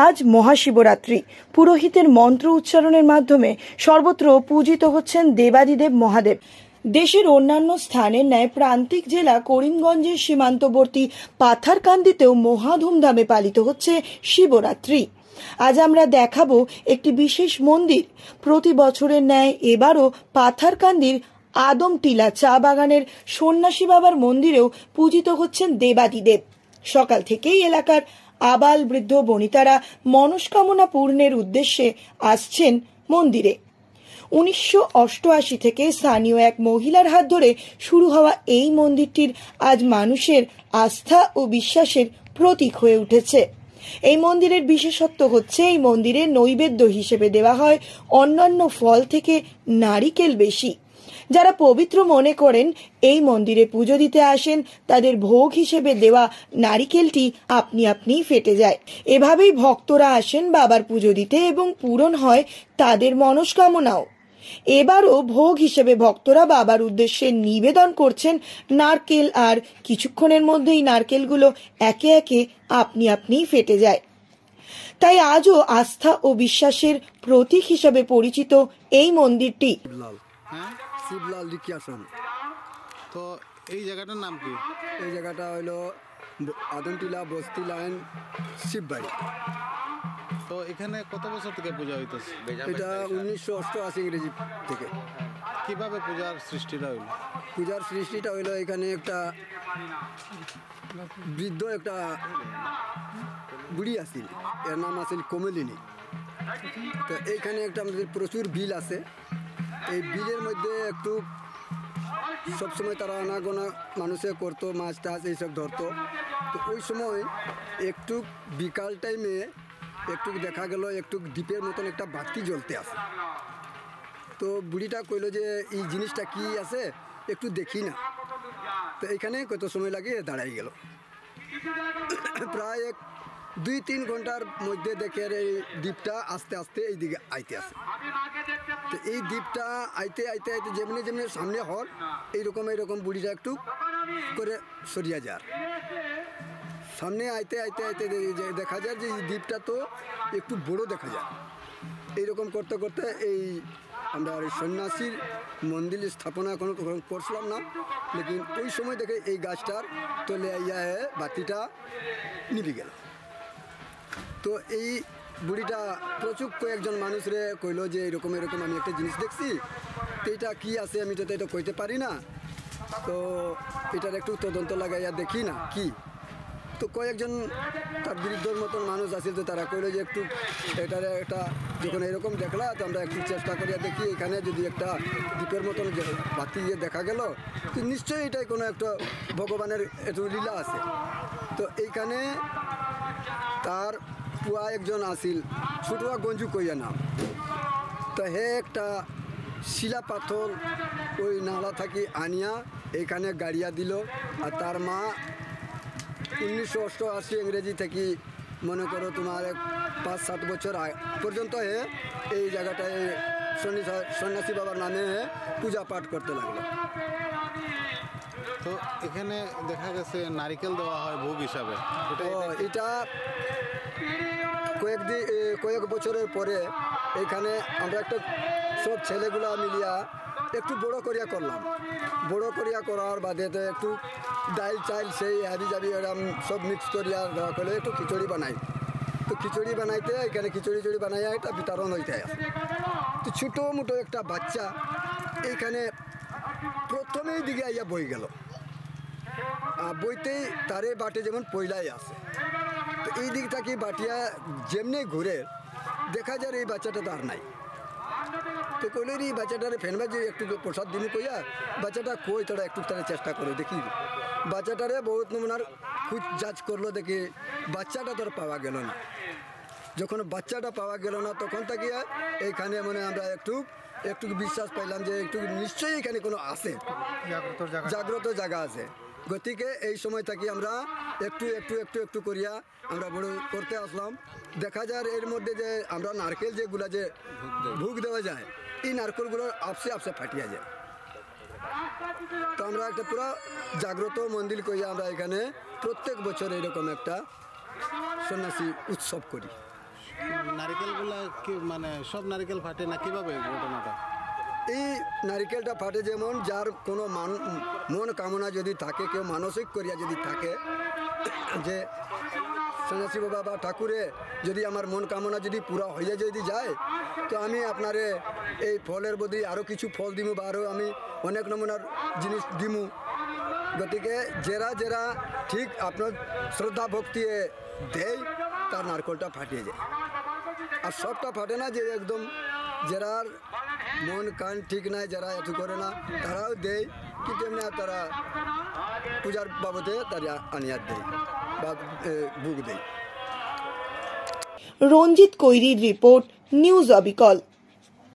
আজ মহাশিবরাত্রি। পুরোহিতের মন্ত্র উচ্চারণের মাধ্যমে সর্বত্র পূজিত হচ্ছেন দেবাদিদেব মহাদেব। দেশের অন্যান্য স্থানের ন্যায় প্রান্তিক জেলা করিমগঞ্জের সীমান্তবর্তী পাথারকান্দিতেও মহা ধুমধামে পালিত হচ্ছে শিবরাত্রি। আজ আমরা দেখাবো একটি বিশেষ মন্দির। প্রতি বছরের ন্যায় এবারও পাথারকান্দির আদমটিলা চা বাগানের সন্ন্যাসী বাবার মন্দিরেও পূজিত হচ্ছেন দেবাদিদেব। সকাল থেকেই এলাকার আবাল বৃদ্ধ বনিতারা মনস্কামনা পূর্ণের উদ্দেশ্যে আসছেন মন্দিরে। 1988 থেকে স্থানীয় এক মহিলার হাত ধরে শুরু হওয়া এই মন্দিরটির আজ মানুষের আস্থা ও বিশ্বাসের প্রতীক হয়ে উঠেছে। এই মন্দিরের বিশেষত্ব হচ্ছে এই মন্দিরে নৈবেদ্য হিসেবে দেওয়া হয় অন্যান্য ফল থেকে নারিকেল বেশি। যারা পবিত্র মনে করেন এই মন্দিরে পুজো দিতে আসেন, তাদের ভোগ হিসেবে দেওয়া নারিকেলটি আপনি আপনিই ফেটে যায়। এভাবেই ভক্তরা আসেন বাবার পুজো দিতে এবং পূরণ হয় তাদের মনস্কামনাও। এবারও ভোগ হিসেবে ভক্তরা বাবার উদ্দেশ্যে নিবেদন করছেন নারকেল, আর কিছুক্ষণের মধ্যেই নারকেলগুলো একে একে আপনি আপনিই ফেটে যায়। তাই আজও আস্থা ও বিশ্বাসের প্রতীক হিসেবে পরিচিত এই মন্দিরটি। শিবলাল রিকিয়াসন। তো এই জায়গাটার নাম কি? এই জায়গাটা হলো আদমটিলা বস্তি লাইন শিববাড়ি। তো এখানে কত বছর থেকে পূজা হইতেছে? এটা 1988 ইংরেজি থেকে। কিভাবে পূজার সৃষ্টিটা হইল? পূজার সৃষ্টিটা হইলো এখানে একটা বৃদ্ধ একটা বুড়ি আছিল, এর নাম আছিল কমলিনী। তো এইখানে একটা আমাদের প্রচুর বিল আছে। এই বিলের মধ্যে একটু সবসময় তারা আনাগোনা মানুষে করতো, মাছ টাছ এইসব ধরতো। তো ওই সময় একটু বিকাল টাইমে একটু দেখা গেল একটু দ্বীপের মতন একটা বাতি জ্বলতে আছে। তো বুড়িটা কইলো যে এই জিনিসটা কি আছে একটু দেখি না। তো এইখানে কত সময় লাগে দাঁড়াই গেল। প্রায় 2-3 ঘন্টার মধ্যে দেখে এই দ্বীপটা আস্তে আস্তে এইদিকে আইতে আছে। তো এই দ্বীপটা আইতে আইতে আইতে যেমনি যেমনি সামনে হর এইরকম বুড়িটা একটু করে সরিয়া যায়। সামনে আইতে আইতে আইতে দেখা যায় যে এই দ্বীপটা তো একটু বড় দেখা যায়। এইরকম করতে করতে এই আমরা সন্ন্যাসীর মন্দির স্থাপনা কোনো করছিলাম না, লেকিন ওই সময় দেখে এই গাছটার তলে আইয়া বাতিটা নিভে গেল। তো এই বুড়িটা প্রচুর কয়েকজন মানুষরে কইলো যে এরকম আমি একটা জিনিস দেখছি, তো এটা কী আছে আমি তো এটা কইতে পারি না, তো এটার একটু তদন্ত লাগাইয়া দেখি না কি। তো কয়েকজন তার বিরুদ্ধর মতন মানুষ আছে, তো তারা কইলো যে একটু এটার একটা যখন এরকম দেখলা তো আমরা একটু চেষ্টা করিয়া দেখি এখানে যদি একটা দ্বীপের মতন বাতি দেখা গেল তো নিশ্চয়ই এটাই কোনো একটা ভগবানের একটু লীলা আছে। তো এইখানে তার পুয়া একজন আসিল, ছোটুয়া গঞ্জু কইয়া নাম। তো হে একটা শিলা পাথর ওই নালা থাকি আনিয়া এইখানে গাড়িয়া দিল। আর তার মা 1988 ইংরেজি থেকে মনে করো তোমার 5-7 বছর পর্যন্ত হে এই জায়গাটায় সন্ন্যাসী বাবার নামে পূজা পাঠ করতে লাগলো। তো এখানে দেখা গেছে নারিকেল দেওয়া হয় ভোগ হিসাবে। এটা কয়েক বছরের পরে এইখানে আমরা একটা সব ছেলেগুলা মিলিয়া একটু বড় করিয়া করলাম। বড় করিয়া করার বাদে একটু ডাল চাইল সেই হাবি জাবি এরম সব মিক্স করিয়া দেওয়া করলে একটু খিচুড়ি বানাই। তো খিচুড়ি বানাইতে এখানে খিচুড়ি বানাইয়া এটা বিতরণ হইতে আছে। তো ছোটো মোটো একটা বাচ্চা এইখানে প্রথমেই দিকে আইয়া বই গেল, বইতেই তারে বাটে যেমন পয়লাই আছে। তো এই দিক থেকে বাটিয়া যেমনি ঘুরে দেখা যায় এই বাচ্চাটা তো আর নাই। তো কইলে এই বাচ্চাটারে ফেনবা যে একটু প্রসাদ দিন কইয়া বাচ্চাটা কই তারা একটু তারা চেষ্টা করে দেখি। বাচ্চাটারে বহুত নমুনার খুঁজ যাচ করলো, দেখে বাচ্চাটা তোর পাওয়া গেল না। যখন বাচ্চাটা পাওয়া গেল না তখন থেকে এইখানে মানে আমরা একটু বিশ্বাস পাইলাম যে একটু নিশ্চয়ই এখানে কোনো আছে, জাগ্রত জায়গা আছে। গতিকে এই সময় থাকি আমরা একটু করিয়া আমরা বড় করতে আসলাম। দেখা যায় এর মধ্যে যে আমরা নারকেল যেগুলা যে ভোগ দেওয়া যায় এই নারকেলগুলো আপসে ফাটিয়া যায়। তো আমরা একটা পুরো জাগ্রত মন্দির করিয়া আমরা এখানে প্রত্যেক বছর এরকম একটা সন্ন্যাসী উৎসব করি। নারিকেলগুলা কি মানে সব নারিকেল ফাটে না কিভাবে ঘটনাটা? এই নারিকেলটা ফাটে যেমন যার কোনো মন কামনা যদি থাকে, কেউ মানসিক করিয়া যদি থাকে যে সন্ন্যাসী বাবা বা ঠাকুরে যদি আমার মন কামনা যদি পুরা হয়ে যদি যায়, তো আমি আপনারে এই ফলের বদলে আরও কিছু ফল দিমু বা আরও আমি অনেক নমুনার জিনিস দিমু। গতিকে যারা যারা ঠিক আপনার শ্রদ্ধা ভক্তি দেয় তার নারকেলটা ফাটিয়ে যায়। আর সবটা ফাটে না, যে একদম যারার মন কান ঠিক নাই, যারা এত করে না তারাও দেয়, কিন্তু এমনি তারা পূজার বাবদে তারা আনিয়ার দেয় বা বুক দেয়। রঞ্জিত কৈরির রিপোর্ট, নিউজ অবিকল।